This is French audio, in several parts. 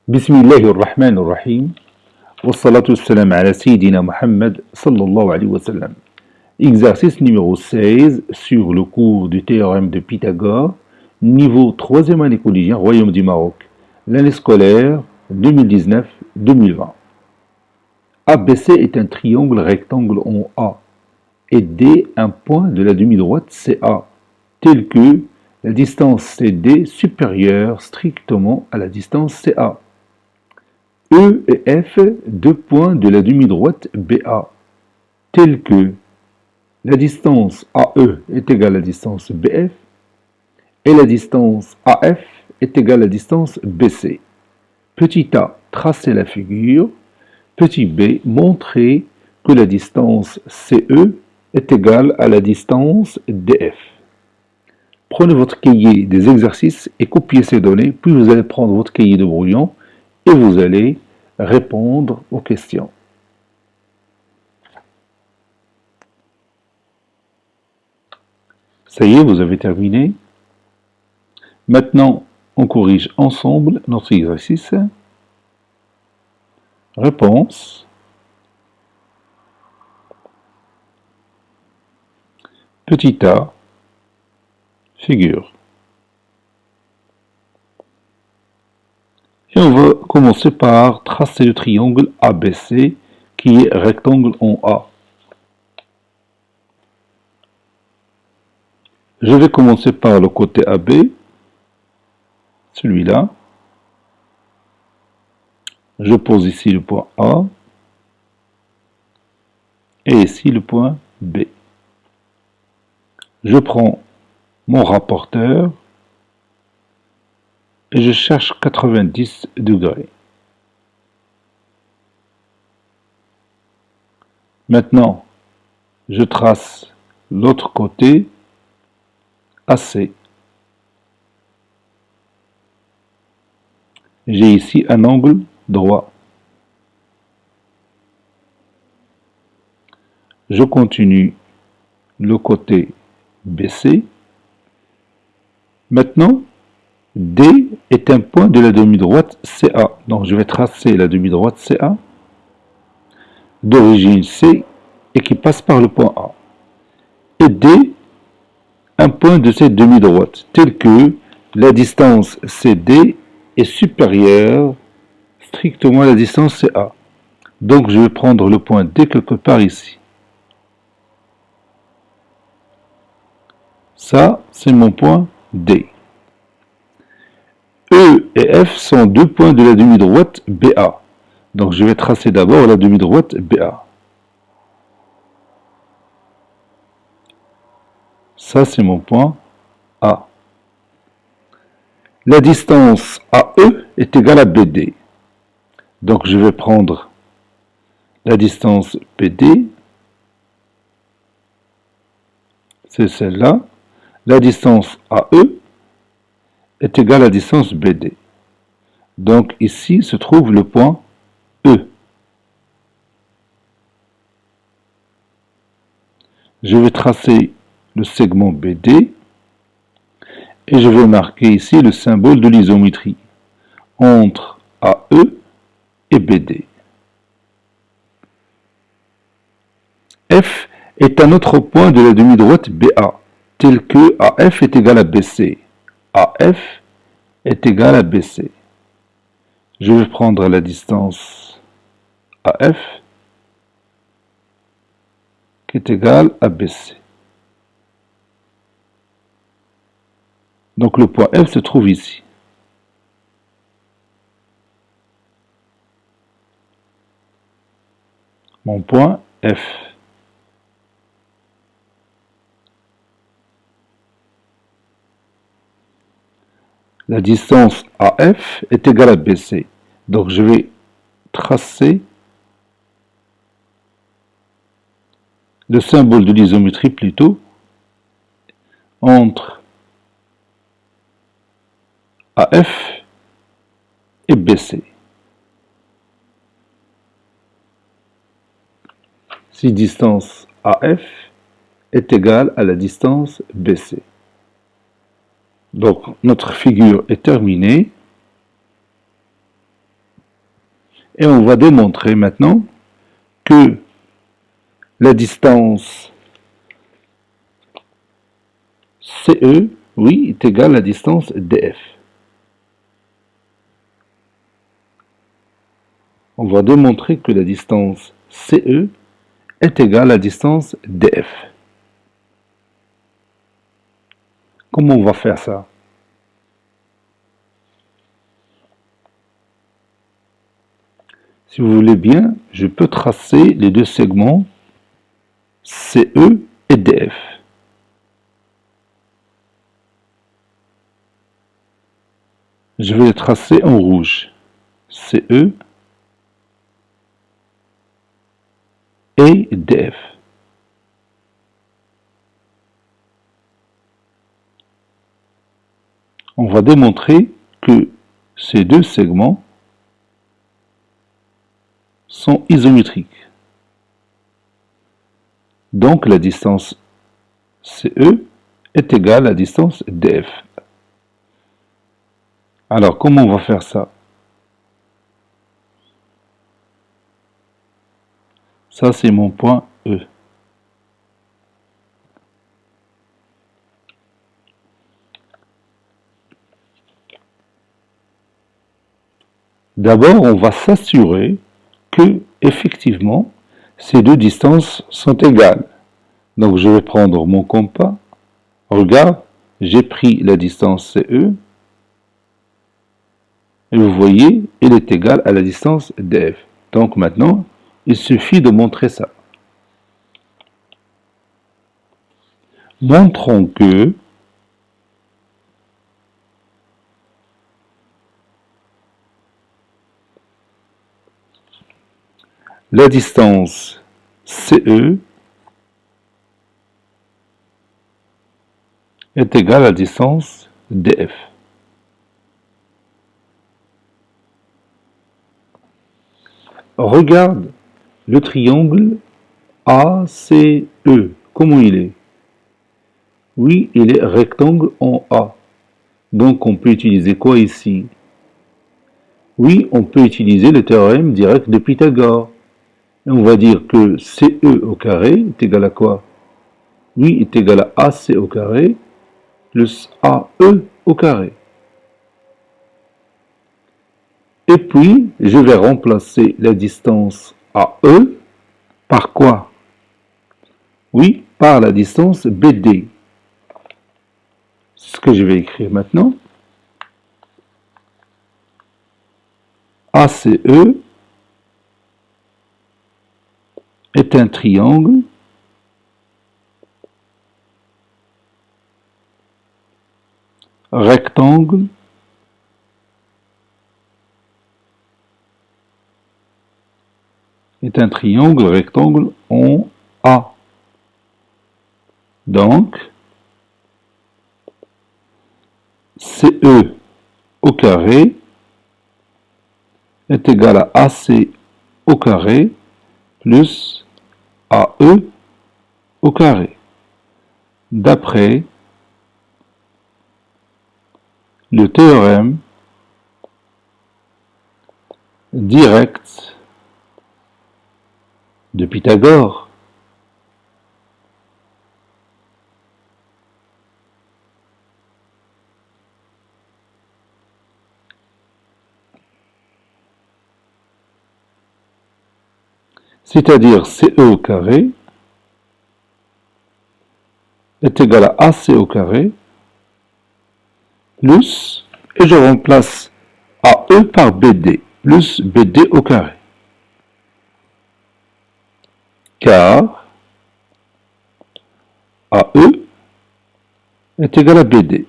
بسم الله الرحمن الرحيم والصلاة والسلام على سيدنا Muhammad sallallahu alayhi wa sallam. Exercice numéro 16 sur le cours du théorème de Pythagore, niveau 3e année collégienne, Royaume du Maroc, l'année scolaire 2019-2020. ABC est un triangle rectangle en A et D un point de la demi-droite CA, tel que la distance CD supérieure strictement à la distance CA. E et F, deux points de la demi-droite BA, tels que la distance AE est égale à la distance BF et la distance AF est égale à la distance BC. Petit a, tracez la figure. Petit b, montrez que la distance CE est égale à la distance DF. Prenez votre cahier des exercices et copiez ces données, puis vous allez prendre votre cahier de brouillon et vous allez répondre aux questions. Ça y est, vous avez terminé. Maintenant, on corrige ensemble notre exercice. Réponse. Petit a, figure. Et on va commencer par tracer le triangle ABC qui est rectangle en A. Je vais commencer par le côté AB, celui-là. Je pose ici le point A et ici le point B. Je prends mon rapporteur et je cherche 90 degrés. Maintenant, je trace l'autre côté AC. J'ai ici un angle droit. Je continue le côté BC. Maintenant, D est un point de la demi-droite CA. Donc je vais tracer la demi-droite CA d'origine C et qui passe par le point A. Et D, un point de cette demi-droite, tel que la distance CD est supérieure strictement à la distance CA. Donc je vais prendre le point D quelque part ici. Ça, c'est mon point D. E et F sont deux points de la demi-droite BA. Donc je vais tracer d'abord la demi-droite BA. Ça, c'est mon point A. La distance AE est égale à BD. Donc je vais prendre la distance BD. C'est celle-là. La distance AE est égale à la distance BD. Donc ici se trouve le point E. Je vais tracer le segment BD et je vais marquer ici le symbole de l'isométrie entre AE et BD. F est un autre point de la demi-droite BA, tel que AF est égal à BC. AF est égal à BC. Je vais prendre la distance AF qui est égale à BC. Donc le point F se trouve ici. Mon point F. La distance AF est égale à BC. Donc je vais tracer le symbole de l'isométrie plutôt entre AF et BC. Si distance AF est égale à la distance BC. Donc notre figure est terminée. Et on va démontrer maintenant que la distance CE, oui, est égale à la distance DF. On va démontrer que la distance CE est égale à la distance DF. Comment on va faire ça? Si vous voulez bien, je peux tracer les deux segments CE et DF. Je vais les tracer en rouge. CE et DF. On va démontrer que ces deux segments sont isométriques. Donc la distance CE est égale à la distance DF. Alors comment on va faire ça? Ça c'est mon point E. D'abord, on va s'assurer que, effectivement, ces deux distances sont égales. Donc, je vais prendre mon compas. Regarde, j'ai pris la distance CE. Et vous voyez, elle est égale à la distance DF. Donc, maintenant, il suffit de montrer ça. Montrons que la distance CE est égale à la distance DF. Regarde le triangle ACE. Comment il est? Oui, il est rectangle en A. Donc on peut utiliser quoi ici? Oui, on peut utiliser le théorème direct de Pythagore. Et on va dire que CE au carré est égal à quoi? Oui, est égal à AC au carré plus AE au carré. Et puis, je vais remplacer la distance AE par quoi? Oui, par la distance BD. Ce que je vais écrire maintenant. ACE est un triangle rectangle en A. Donc, CE au carré est égal à AC au carré plus AE au carré. D'après le théorème direct de Pythagore. C'est-à-dire CE au carré est égal à AC au carré plus, et je remplace AE par BD, plus BD au carré. Car AE est égal à BD.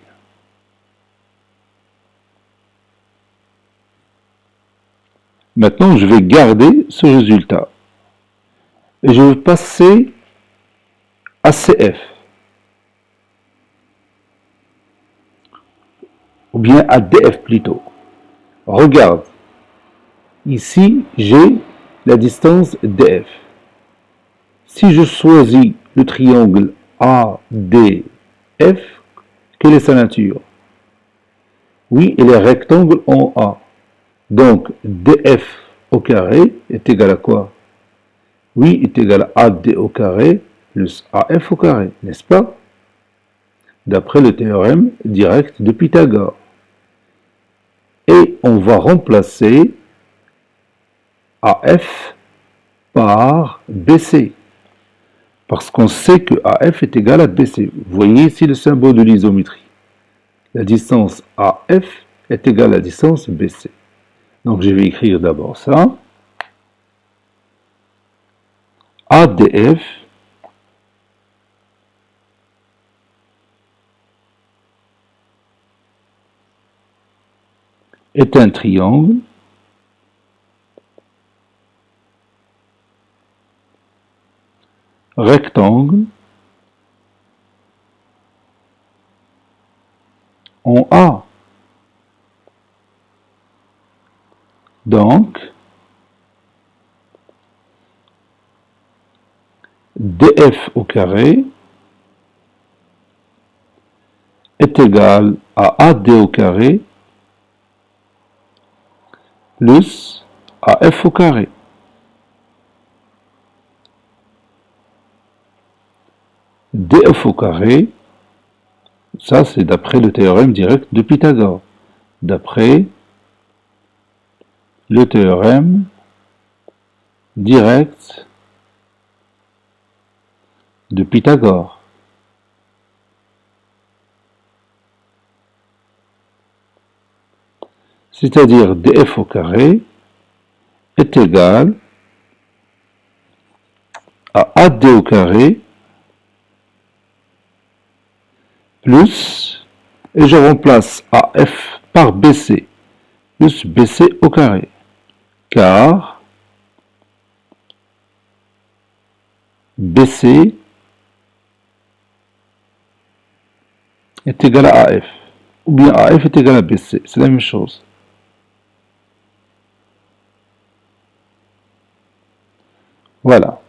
Maintenant, je vais garder ce résultat. Et je vais passer à CF. Ou bien à DF plutôt. Regarde. Ici, j'ai la distance DF. Si je choisis le triangle ADF, quelle est sa nature? Oui, il est rectangle en A. Donc, DF au carré est égal à quoi? Oui, est égal à AD au carré plus AF au carré, n'est-ce pas? D'après le théorème direct de Pythagore. Et on va remplacer AF par BC. Parce qu'on sait que AF est égal à BC. Vous voyez ici le symbole de l'isométrie. La distance AF est égale à la distance BC. Donc je vais écrire d'abord ça. ADF est un triangle rectangle en A. Donc, DF au carré est égal à AD au carré plus AF au carré. DF au carré, ça c'est d'après le théorème direct de Pythagore. D'après le théorème direct de Pythagore. C'est-à-dire df au carré est égal à AD au carré plus, et je remplace AF par BC, plus BC au carré, car BC est égal à AF, ou bien AF est égal à BC, c'est la même chose. Voilà.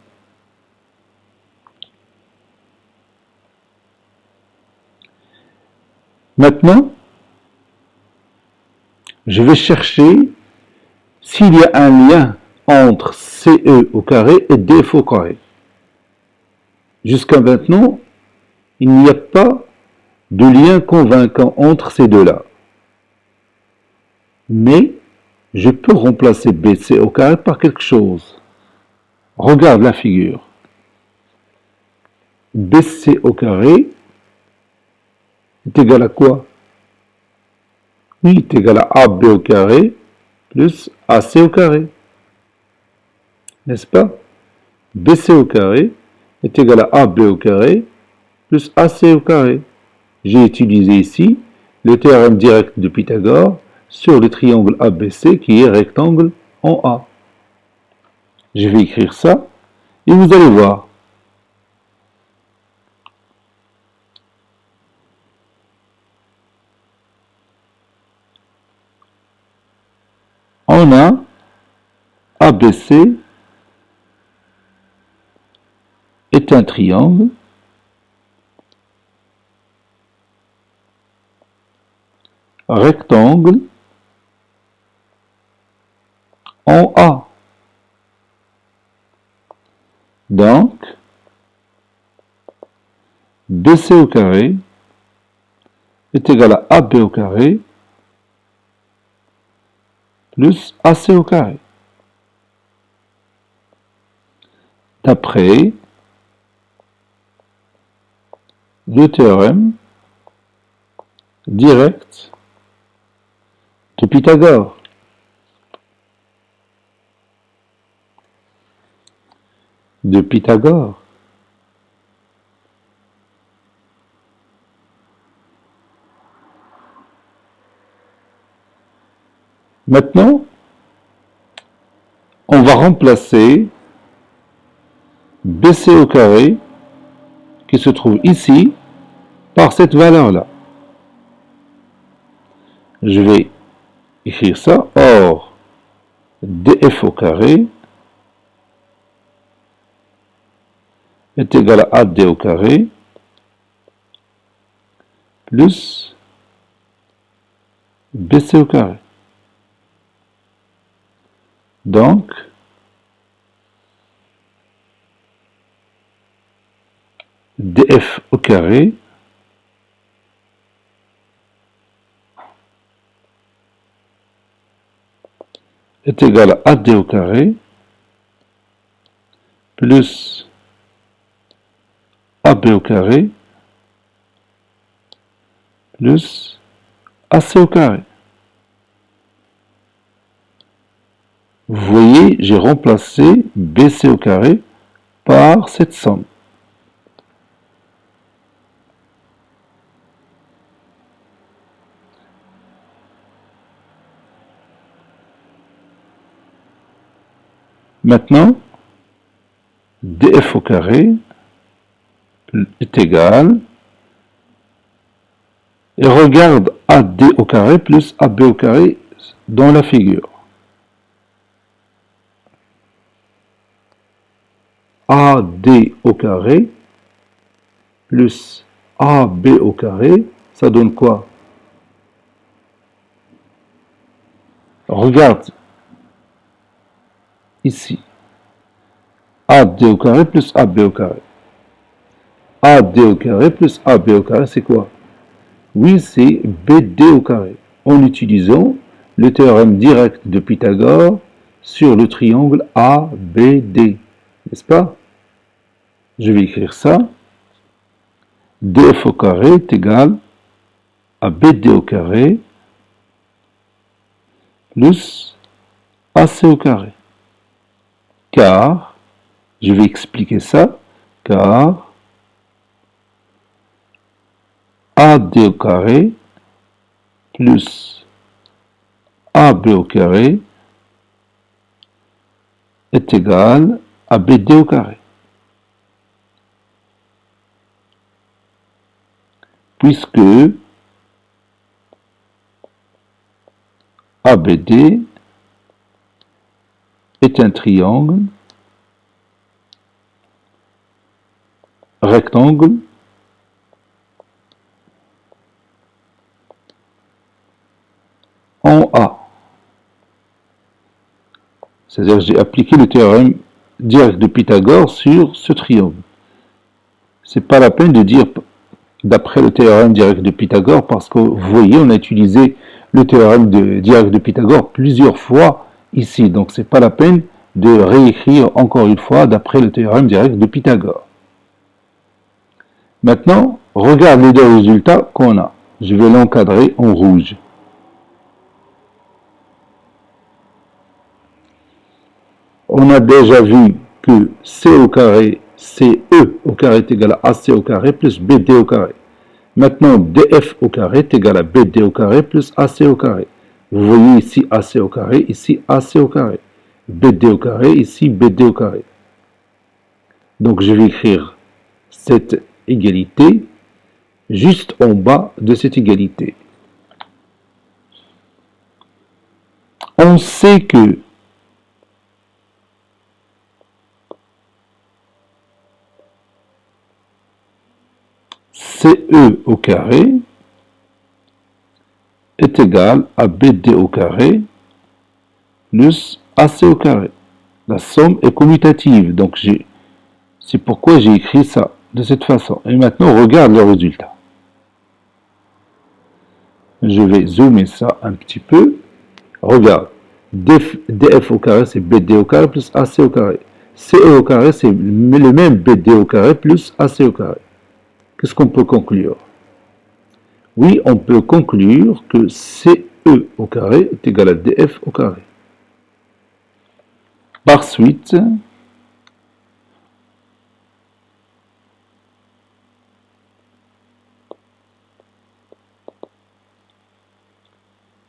Maintenant, je vais chercher s'il y a un lien entre CE au carré et DF au carré. Jusqu'à maintenant, il n'y a pas de lien convaincant entre ces deux-là. Mais je peux remplacer BC au carré par quelque chose. Regarde la figure. BC au carré est égal à quoi? Oui, est égal à AB au carré plus AC au carré. N'est-ce pas? BC au carré est égal à AB au carré plus AC au carré. J'ai utilisé ici le théorème direct de Pythagore sur le triangle ABC qui est rectangle en A. Je vais écrire ça et vous allez voir. On a ABC est un triangle rectangle en A. Donc, BC au carré est égal à AB au carré plus AC au carré. D'après le théorème direct de Pythagore. De Pythagore. Maintenant, on va remplacer BC au carré, qui se trouve ici, par cette valeur-là. Je vais écrire ça. Or, DF au carré est égal à AD au carré plus BC au carré. Donc, df au carré est égal à AD au carré plus AB au carré plus AC au carré. Vous voyez, j'ai remplacé BC au carré par cette somme. Maintenant, df au carré est égal, et regarde AD au carré plus AB au carré dans la figure. AD au carré plus AB au carré, ça donne quoi? Regarde ici. AD au carré plus AB au carré. AD au carré plus AB au carré, c'est quoi? Oui, c'est BD au carré, en utilisant le théorème direct de Pythagore sur le triangle ABD, n'est-ce pas? Je vais écrire ça. DF au carré est égal à BD au carré plus AC au carré. Car, je vais expliquer ça, car AD au carré plus AB au carré est égal à BD au carré. Puisque ABD est un triangle rectangle en A. C'est-à-dire que j'ai appliqué le théorème direct de Pythagore sur ce triangle. C'est pas la peine de dire d'après le théorème direct de Pythagore, parce que vous voyez, on a utilisé le théorème direct de Pythagore plusieurs fois ici. Donc c'est pas la peine de réécrire encore une fois d'après le théorème direct de Pythagore. Maintenant, regarde les deux résultats qu'on a. Je vais l'encadrer en rouge. On a déjà vu que C au carré, CE au carré est égal à AC au carré plus BD au carré. Maintenant, DF au carré est égal à BD au carré plus AC au carré. Vous voyez ici AC au carré, ici AC au carré. BD au carré, ici BD au carré. Donc je vais écrire cette égalité juste en bas de cette égalité. On sait que CE au carré est égal à BD au carré plus AC au carré. La somme est commutative, donc c'est pourquoi j'ai écrit ça de cette façon. Et maintenant, regarde le résultat. Je vais zoomer ça un petit peu. Regarde, DF au carré, c'est BD au carré plus AC au carré. CE au carré, c'est le même BD au carré plus AC au carré. Qu'est-ce qu'on peut conclure? Oui, on peut conclure que CE au carré est égal à DF au carré. Par suite,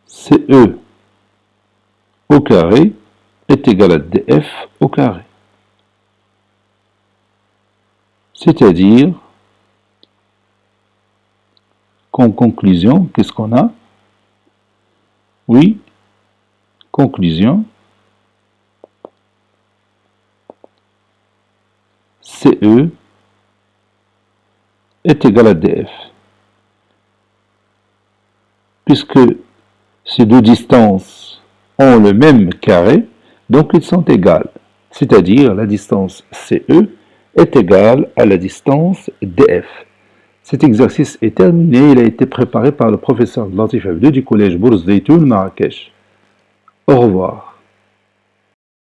CE au carré est égal à DF au carré. C'est-à-dire qu'en conclusion, qu'est-ce qu'on a? Oui, conclusion, CE est égal à DF. Puisque ces deux distances ont le même carré, Donc ils sont égales, c'est-à-dire la distance CE est égale à la distance DF. Cet exercice est terminé, il a été préparé par le professeur Latif Abdou du collège Bourse Zeytoun Marrakech. Au revoir.